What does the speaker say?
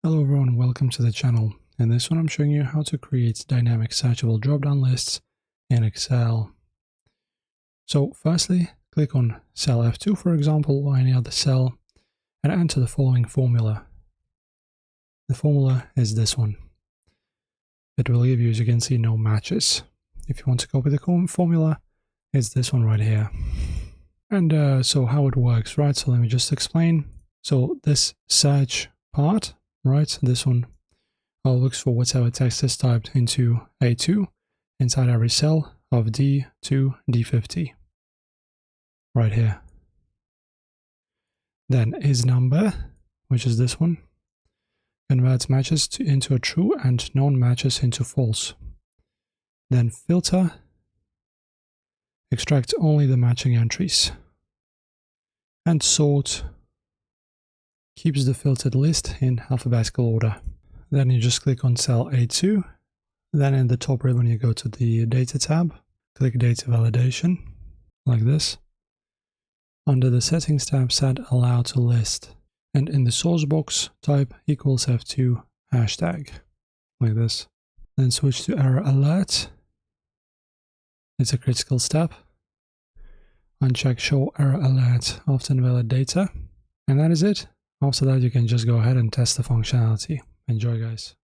Hello everyone, welcome to the channel. In this one I'm showing you how to create dynamic searchable drop-down lists in Excel. So firstly, click on cell F2 for example, or any other cell, and enter the following formula. The formula is this one. It will give you, as you can see, no matches. If you want to copy the formula, it's this one right here. And so how it works, right? So let me just explain. So this search part, right, this one looks for whatever text is typed into A2 inside every cell of D to D50 right here. Then ISNUMBER, which is this one, converts matches into a true and non-matches into false. Then filter, extract only the matching entries. And sort keeps the filtered list in alphabetical order. Then you just click on cell A2. Then in the top ribbon you go to the data tab, click data validation, like this. Under the settings tab, set allow to list. And in the source box, type equals F2 hashtag, like this. Then switch to error alert. It's a critical step. Uncheck show error alert after invalid data. And that is it. After that, you can just go ahead and test the functionality. Enjoy, guys.